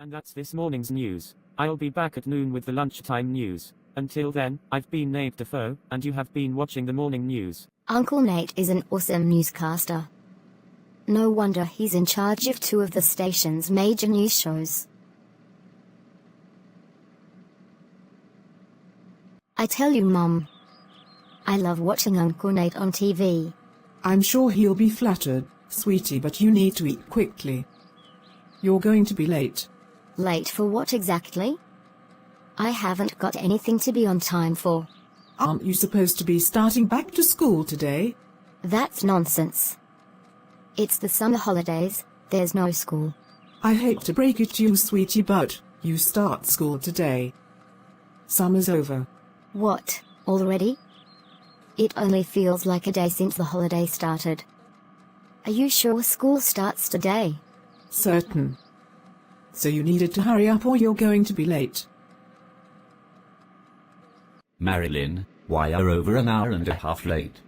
And that's this morning's news. I'll be back at noon with the lunchtime news. Until then, I've been Nate Defoe, and you have been watching the morning news. Uncle Nate is an awesome newscaster. No wonder he's in charge of two of the station's major news shows. I tell you, Mum, I love watching Uncle Nate on TV. I'm sure he'll be flattered, sweetie, but you need to eat quickly. You're going to be late. Late for what exactly? I haven't got anything to be on time for. Aren't you supposed to be starting back to school today? That's nonsense. It's the summer holidays, there's no school. I hate to break it to you, sweetie, but you start school today. Summer's over. What, already? It only feels like a day since the holiday started. Are you sure school starts today? Certain. So you needed to hurry up or you're going to be late. Marilyn, why are over an hour and a half late?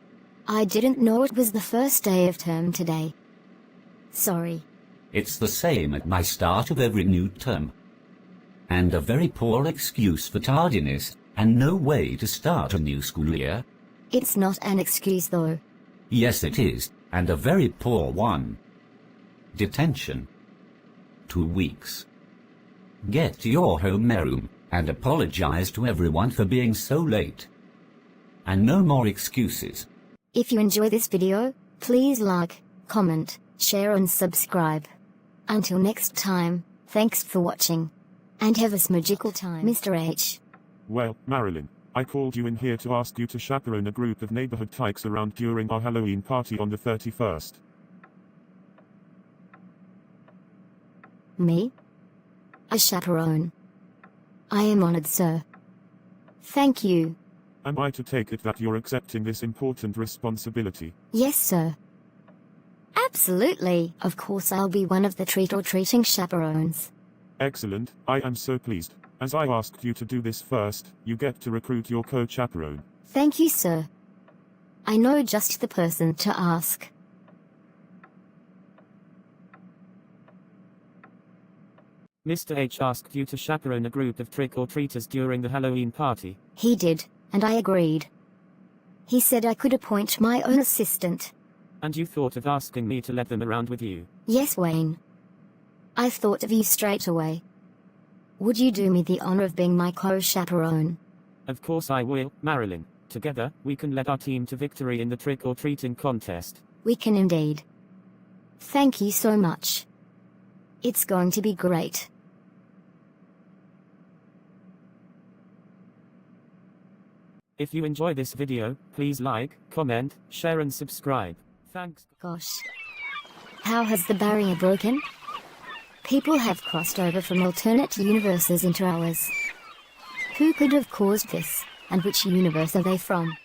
I didn't know it was the first day of term today. Sorry. It's the same at my start of every new term. And a very poor excuse for tardiness, and no way to start a new school year. It's not an excuse though. Yes it is, and a very poor one. Detention. 2 weeks. Get to your homeroom, and apologize to everyone for being so late. And no more excuses. If you enjoy this video, please like, comment, share and subscribe. Until next time, thanks for watching. And have a magical time, Mr. H. Well, Marilyn, I called you in here to ask you to chaperone a group of neighborhood tykes around during our Halloween party on the 31st. Me? A chaperone? I am honored, sir. Thank you. Am I to take it that you're accepting this important responsibility? Yes, sir. Absolutely. Of course I'll be one of the treat-or-treating chaperones. Excellent, I am so pleased. As I asked you to do this first, you get to recruit your co-chaperone. Thank you, sir. I know just the person to ask. Mr. H asked you to chaperone a group of trick-or-treaters during the Halloween party. He did, and I agreed. He said I could appoint my own assistant. And you thought of asking me to let them around with you? Yes, Wayne. I thought of you straight away. Would you do me the honor of being my co-chaperone? Of course I will, Marilyn. Together, we can lead our team to victory in the trick-or-treating contest. We can indeed. Thank you so much. It's going to be great. If you enjoy this video, please like, comment, share and subscribe. Thanks. Gosh. How has the barrier broken? People have crossed over from alternate universes into ours. Who could have caused this, and which universe are they from?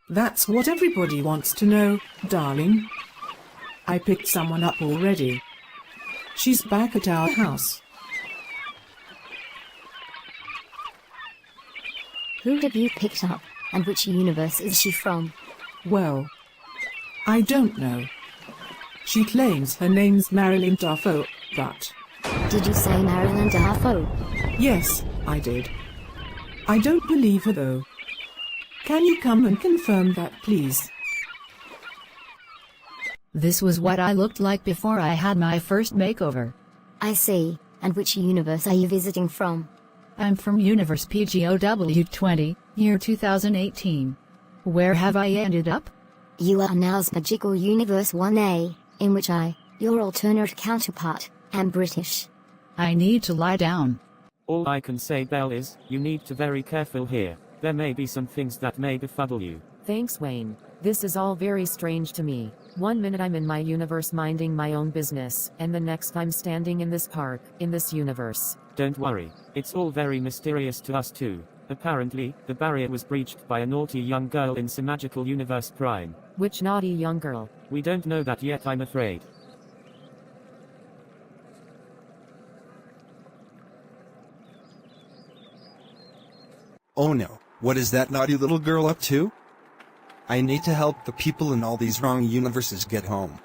That's what everybody wants to know, darling. I picked someone up already. She's back at our house. Who have you picked up, and which universe is she from? Well, I don't know. She claims her name's Marilyn Defoe, but... Did you say Marilyn Defoe? Yes, I did. I don't believe her though. Can you come and confirm that, please? This was what I looked like before I had my first makeover. I see. And which universe are you visiting from? I'm from Universe PGOW 20, year 2018. Where have I ended up? You are now's Magical Universe 1A, in which I, your alternate counterpart, am British. I need to lie down. All I can say, Belle, is, you need to very careful here. There may be some things that may befuddle you. Thanks, Wayne. This is all very strange to me. One minute I'm in my universe minding my own business, and the next I'm standing in this park, in this universe. Don't worry. It's all very mysterious to us too. Apparently, the barrier was breached by a naughty young girl in some Magical Universe Prime. Which naughty young girl? We don't know that yet, I'm afraid. Oh no, what is that naughty little girl up to? I need to help the people in all these wrong universes get home.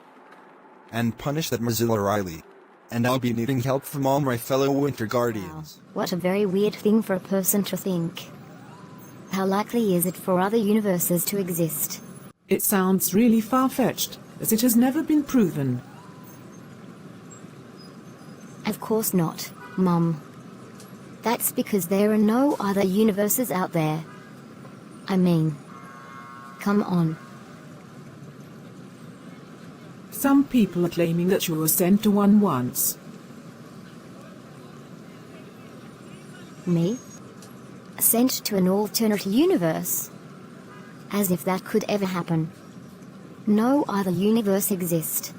And punish that Mozilla Riley. and I'll be needing help from all my fellow Winter Wow, Guardians. what a very weird thing for a person to think. How likely is it for other universes to exist? It sounds really far-fetched, as it has never been proven. Of course not, Mum. That's because there are no other universes out there. I mean, come on. Some people are claiming that you were sent to one once. Me? Sent to an alternate universe? As if that could ever happen. No other universe exists.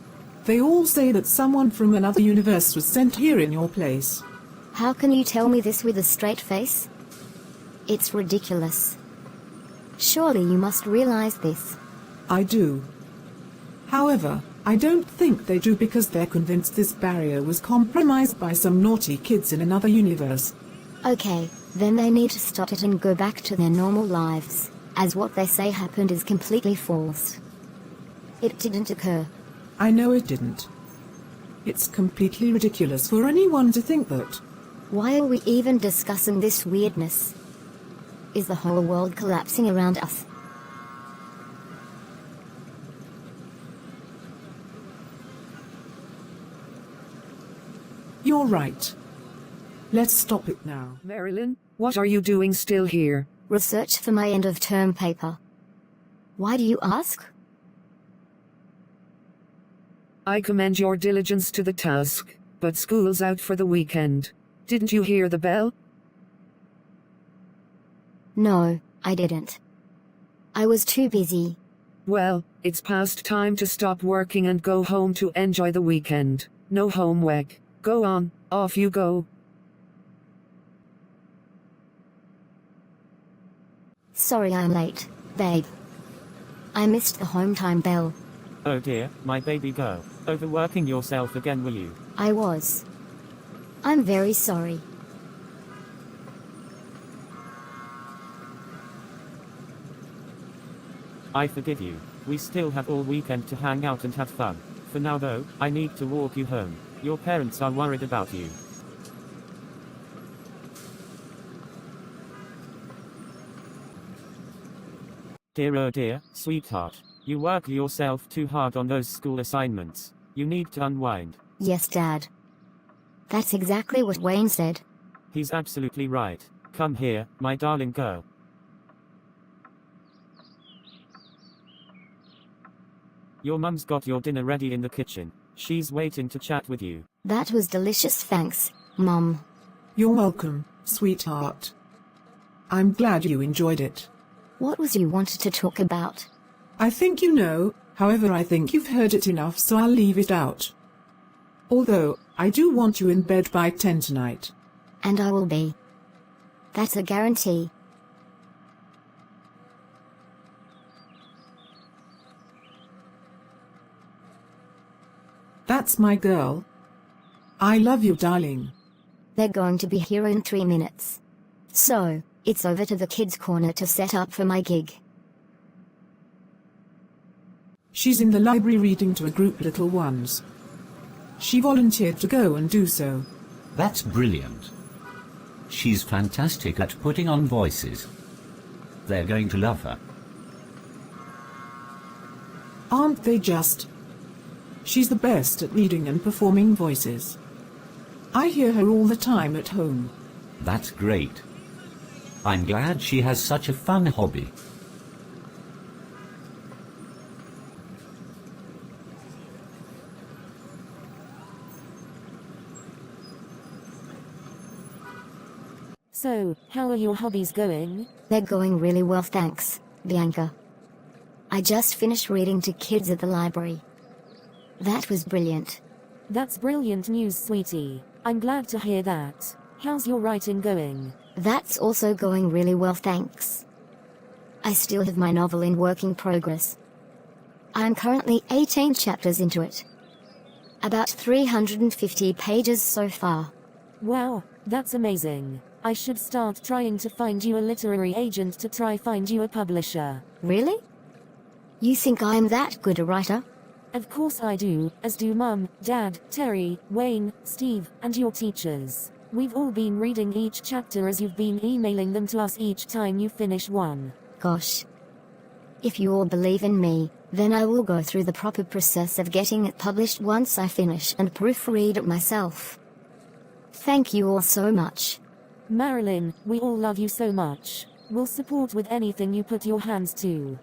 They all say that someone from another universe was sent here in your place. How can you tell me this with a straight face? It's ridiculous. Surely you must realize this. I do. However, I don't think they do because they're convinced this barrier was compromised by some naughty kids in another universe. Okay, then they need to stop it and go back to their normal lives, as what they say happened is completely false. It didn't occur. I know it didn't. It's completely ridiculous for anyone to think that. Why are we even discussing this weirdness? Is the whole world collapsing around us? You're right. Let's stop it now. Marilyn, what are you doing still here? Research for my end-of-term paper. Why do you ask? I commend your diligence to the task, but school's out for the weekend. Didn't you hear the bell? No, I didn't. I was too busy. Well, it's past time to stop working and go home to enjoy the weekend. No homework. Go on, off you go. Sorry I'm late, babe. I missed the home time bell. Oh dear, my baby girl. Overworking yourself again, will you? I was. I'm very sorry. I forgive you. We still have all weekend to hang out and have fun. For now though, I need to walk you home. Your parents are worried about you. Dear oh dear, sweetheart. You work yourself too hard on those school assignments. You need to unwind. Yes, Dad. That's exactly what Wayne said. He's absolutely right. Come here, my darling girl. Your mum's got your dinner ready in the kitchen. She's waiting to chat with you. That was delicious, thanks, Mum. You're welcome, sweetheart. I'm glad you enjoyed it. What was you wanted to talk about? I think you know, however I think you've heard it enough so I'll leave it out. Although, I do want you in bed by 10 tonight. And I will be. That's a guarantee. That's my girl. I love you, darling. They're going to be here in 3 minutes. So, it's over to the kids' corner to set up for my gig. She's in the library reading to a group of little ones. She volunteered to go and do so. That's brilliant. She's fantastic at putting on voices. They're going to love her. Aren't they just? She's the best at reading and performing voices. I hear her all the time at home. That's great. I'm glad she has such a fun hobby. So, how are your hobbies going? They're going really well, thanks, Bianca. I just finished reading to kids at the library. That was brilliant. That's brilliant news, sweetie. I'm glad to hear that. How's your writing going? That's also going really well, thanks. I still have my novel in working progress. I'm currently 18 chapters into it. About 350 pages so far. Wow, that's amazing. I should start trying to find you a literary agent to try find you a publisher. Really? You think I'm that good a writer? Of course I do, as do Mum, Dad, Terry, Wayne, Steve, and your teachers. We've all been reading each chapter as you've been emailing them to us each time you finish one. Gosh. If you all believe in me, then I will go through the proper process of getting it published once I finish and proofread it myself. Thank you all so much. Marilyn, we all love you so much. We'll support with anything you put your hands to.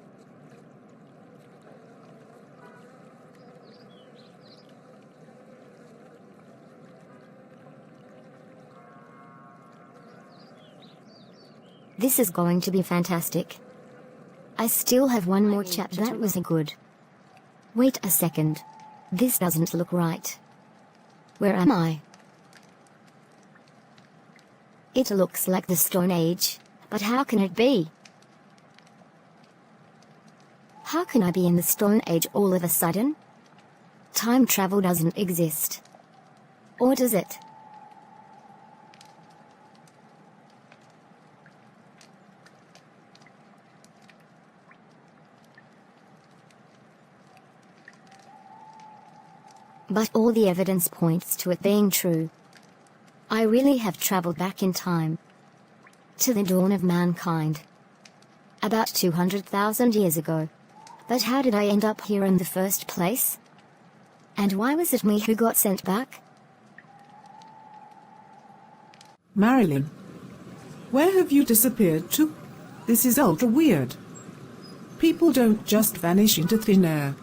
This is going to be fantastic. I still have one more chapter that was good. Wait a second. This doesn't look right. Where am I? It looks like the Stone Age, but how can it be? How can I be in the Stone Age all of a sudden? Time travel doesn't exist. Or does it? But all the evidence points to it being true. I really have traveled back in time. To the dawn of mankind. About 200,000 years ago. But how did I end up here in the first place? And why was it me who got sent back? Marilyn, where have you disappeared to? This is ultra weird. People don't just vanish into thin air.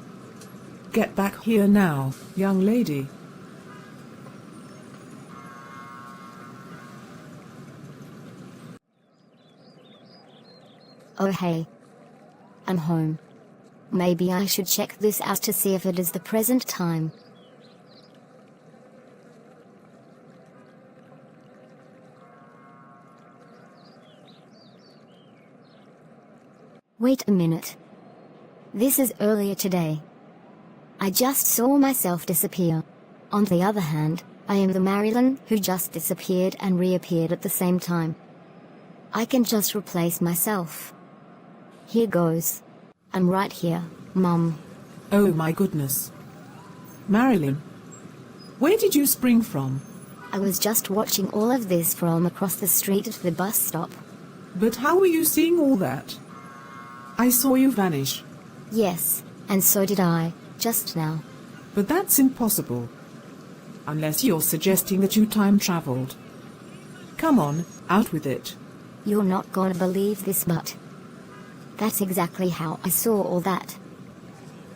Get back here now, young lady. Oh hey. I'm home. Maybe I should check this out to see if it is the present time. Wait a minute. This is earlier today. I just saw myself disappear. On the other hand, I am the Marilyn who just disappeared and reappeared at the same time. I can just replace myself. Here goes. I'm right here, Mum. Oh my goodness. Marilyn, where did you spring from? I was just watching all of this from across the street at the bus stop. But how were you seeing all that? I saw you vanish. Yes, and so did I, just now. But that's impossible. Unless you're suggesting that you time traveled. Come on, out with it. You're not gonna believe this, but that's exactly how I saw all that.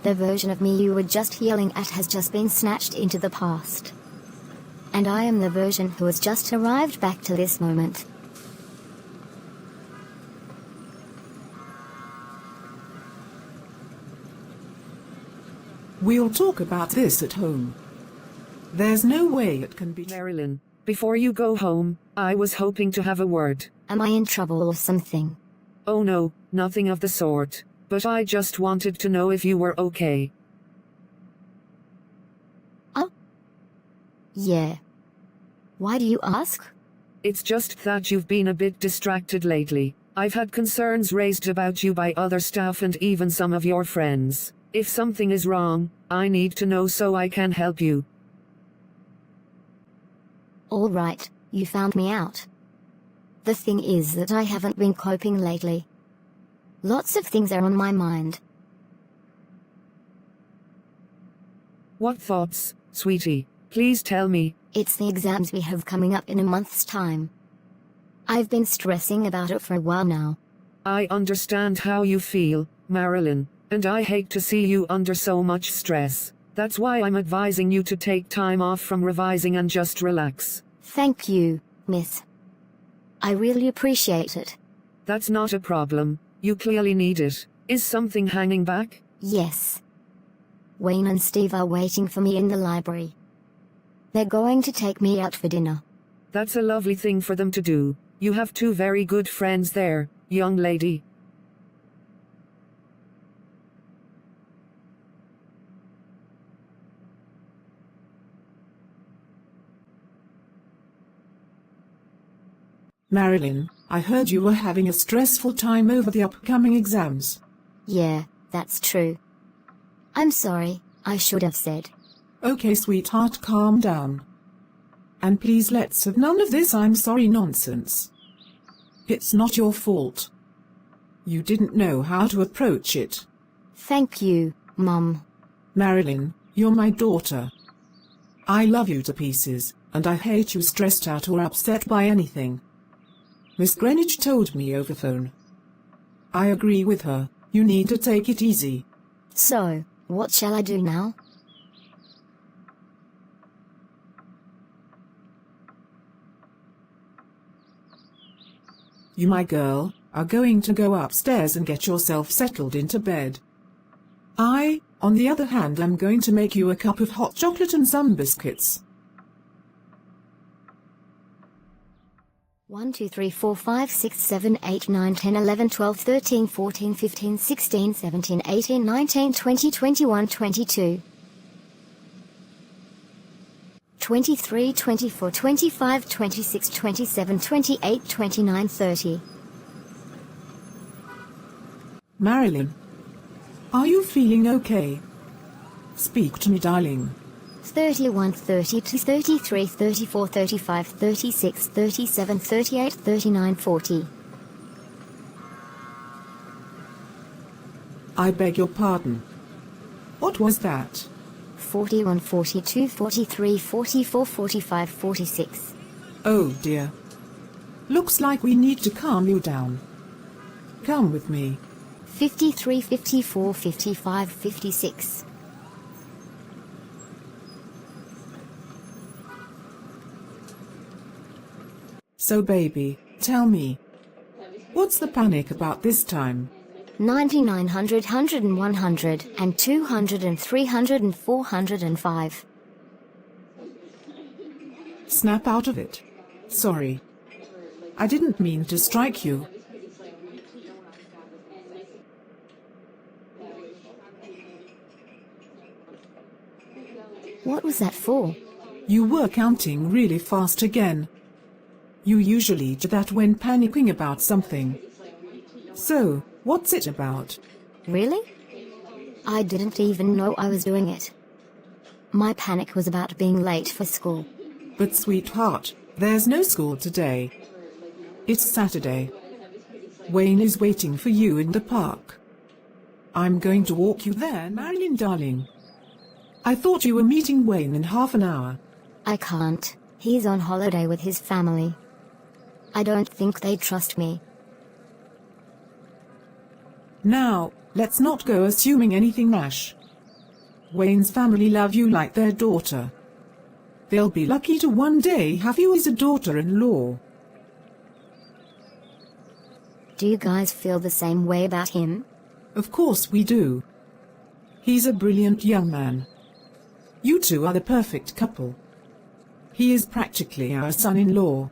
The version of me you were just yelling at has just been snatched into the past. And I am the version who has just arrived back to this moment. We'll talk about this at home. There's no way it can be. Marilyn, before you go home, I was hoping to have a word. Am I in trouble or something? Oh no, nothing of the sort. But I just wanted to know if you were okay. Oh? Yeah. Why do you ask? It's just that you've been a bit distracted lately. I've had concerns raised about you by other staff and even some of your friends. If something is wrong, I need to know so I can help you. All right, you found me out. The thing is that I haven't been coping lately. Lots of things are on my mind. What thoughts, sweetie? Please tell me. It's the exams we have coming up in a month's time. I've been stressing about it for a while now. I understand how you feel, Marilyn, and I hate to see you under so much stress. That's why I'm advising you to take time off from revising and just relax. Thank you, miss. I really appreciate it. That's not a problem. You clearly need it. Is something hanging back? Yes. Wayne and Steve are waiting for me in the library. They're going to take me out for dinner. That's a lovely thing for them to do. You have two very good friends there, young lady. Marilyn, I heard you were having a stressful time over the upcoming exams. Yeah, that's true. I'm sorry, I should have said. Okay, sweetheart, calm down. And please let's have none of this "I'm sorry" nonsense. It's not your fault. You didn't know how to approach it. Thank you, Mum. Marilyn, you're my daughter. I love you to pieces, and I hate you stressed out or upset by anything. Miss Greenwich told me over phone. I agree with her. You need to take it easy. So, what shall I do now? You, my girl, are going to go upstairs and get yourself settled into bed. I, on the other hand, am going to make you a cup of hot chocolate and some biscuits. 1, 2, 3, 4, 5, 6, 7, 8, 9, 10, 11, 12, 13, 14, 15, 16, 17, 18, 19, 20, 21, 22, 23, 24, 25, 26, 27, 28, 29, 30. Marilyn, are you feeling okay? Speak to me, darling. 31, 32, 33, 34, 35, 36, 37, 38, 39, 40. I beg your pardon. What was that? 41, 42, 43, 44, 45, 46. Oh dear. Looks like we need to calm you down. Come with me. 53, 54, 55, 56. So baby, tell me. What's the panic about this time? 99, 100, 100 and 100, and 200 and 300 and 400 and 5. Snap out of it. Sorry. I didn't mean to strike you. What was that for? You were counting really fast again. You usually do that when panicking about something. So, what's it about? Really? I didn't even know I was doing it. My panic was about being late for school. But sweetheart, there's no school today. It's Saturday. Wayne is waiting for you in the park. I'm going to walk you there, Marilyn darling. I thought you were meeting Wayne in half an hour. I can't. He's on holiday with his family. I don't think they trust me. Now, let's not go assuming anything rash. Wayne's family love you like their daughter. They'll be lucky to one day have you as a daughter-in-law. Do you guys feel the same way about him? Of course we do. He's a brilliant young man. You two are the perfect couple. He is practically our son-in-law.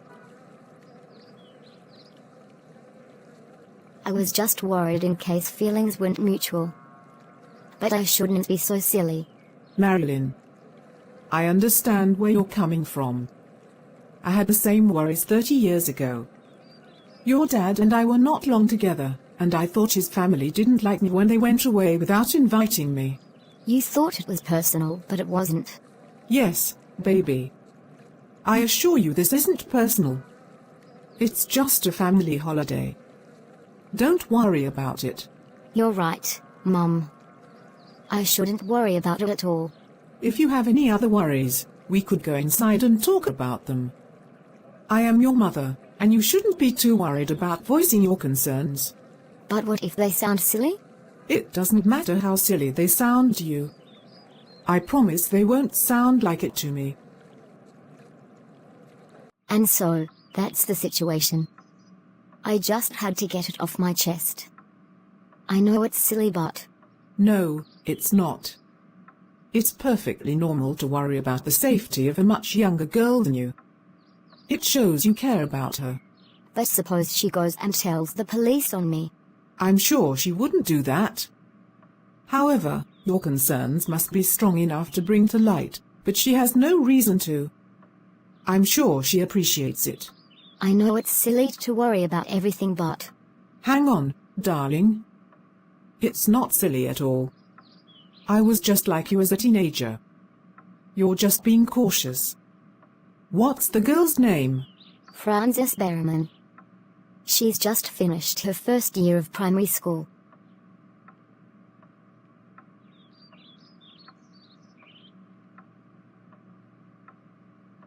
I was just worried in case feelings weren't mutual. But I shouldn't be so silly. Marilyn, I understand where you're coming from. I had the same worries 30 years ago. Your dad and I were not long together, and I thought his family didn't like me when they went away without inviting me. You thought it was personal, but it wasn't. Yes, baby. I assure you this isn't personal. It's just a family holiday. Don't worry about it. You're right, Mum. I shouldn't worry about it at all. If you have any other worries, we could go inside and talk about them. I am your mother, and you shouldn't be too worried about voicing your concerns. But what if they sound silly? It doesn't matter how silly they sound to you. I promise they won't sound like it to me. And so, that's the situation. I just had to get it off my chest. I know it's silly, but... No, it's not. It's perfectly normal to worry about the safety of a much younger girl than you. It shows you care about her. But suppose she goes and tells the police on me. I'm sure she wouldn't do that. However, your concerns must be strong enough to bring to light, but she has no reason to. I'm sure she appreciates it. I know it's silly to worry about everything, but... Hang on, darling. It's not silly at all. I was just like you as a teenager. You're just being cautious. What's the girl's name? Frances Berriman. She's just finished her first year of primary school.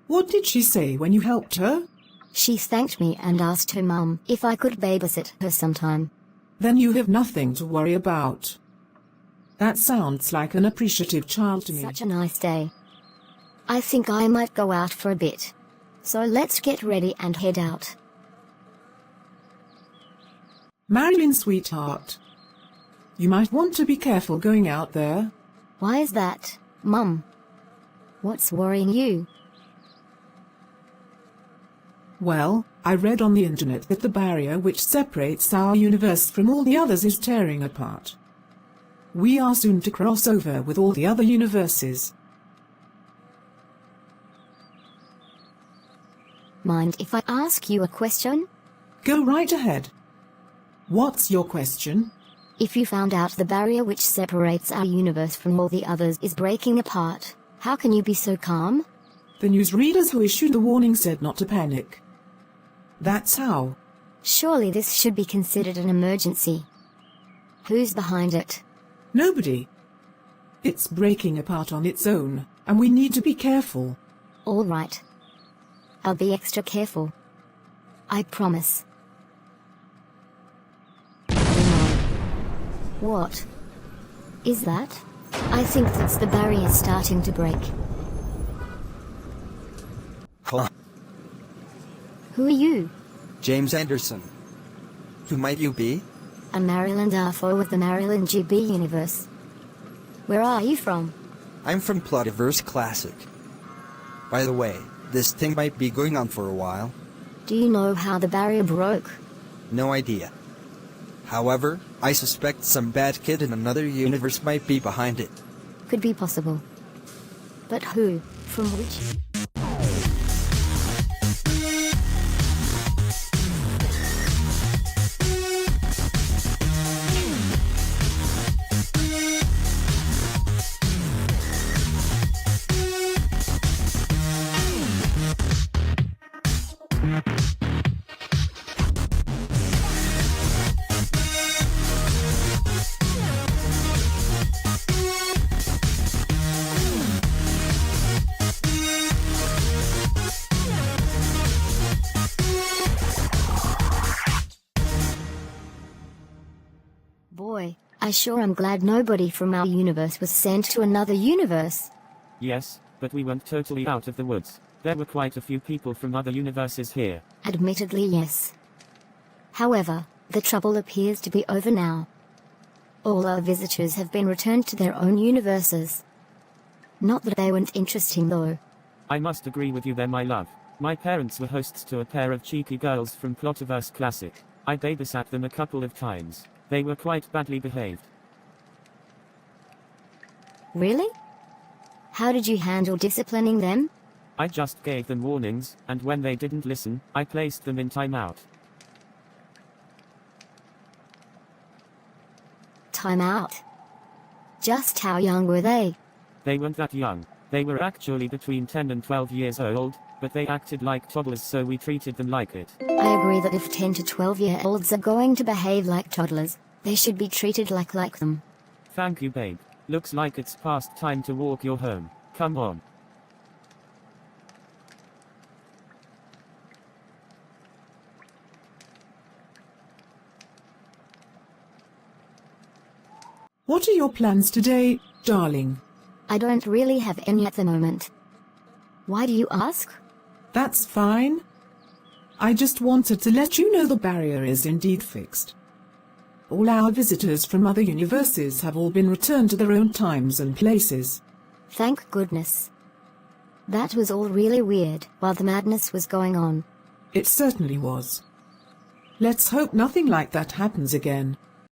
What did she say when you helped her? She thanked me and asked her mum if I could babysit her sometime. Then you have nothing to worry about. That sounds like an appreciative child to me. Such a nice day. I think I might go out for a bit. So let's get ready and head out. Marilyn, sweetheart. You might want to be careful going out there. Why is that, Mum? What's worrying you? Well, I read on the internet that the barrier which separates our universe from all the others is tearing apart. We are soon to cross over with all the other universes. Mind if I ask you a question? Go right ahead. What's your question? If you found out the barrier which separates our universe from all the others is breaking apart, how can you be so calm? The newsreaders who issued the warning said not to panic. That's how. Surely this should be considered an emergency. Who's behind it? Nobody. It's breaking apart on its own, and we need to be careful. All right. I'll be extra careful. I promise. What is that? I think that's the barrier starting to break. Huh? Who are you? James Anderson. Who might you be? I'm Marilyn Darfo with the Marilyn GB universe. Where are you from? I'm from Plutiverse Classic. By the way, this thing might be going on for a while. Do you know how the barrier broke? No idea. However, I suspect some bad kid in another universe might be behind it. Could be possible. But who? From which? Boy, I sure am glad nobody from our universe was sent to another universe. Yes, but we weren't totally out of the woods. There were quite a few people from other universes here. Admittedly, yes. However, the trouble appears to be over now. All our visitors have been returned to their own universes. Not that they weren't interesting though. I must agree with you there, my love. My parents were hosts to a pair of cheeky girls from Plutiverse Classic. I babysat them a couple of times. They were quite badly behaved. Really? How did you handle disciplining them? I just gave them warnings, and when they didn't listen, I placed them in timeout. Time out. Just how young were they? They weren't that young. They were actually between 10 and 12 years old, but they acted like toddlers, so we treated them like it. I agree that if 10 to 12-year-olds are going to behave like toddlers, they should be treated like them. Thank you, babe. Looks like it's past time to walk you home. Come on. What are your plans today, darling? I don't really have any at the moment. Why do you ask? That's fine. I just wanted to let you know the barrier is indeed fixed. All our visitors from other universes have all been returned to their own times and places. Thank goodness. That was all really weird while the madness was going on. It certainly was. Let's hope nothing like that happens again.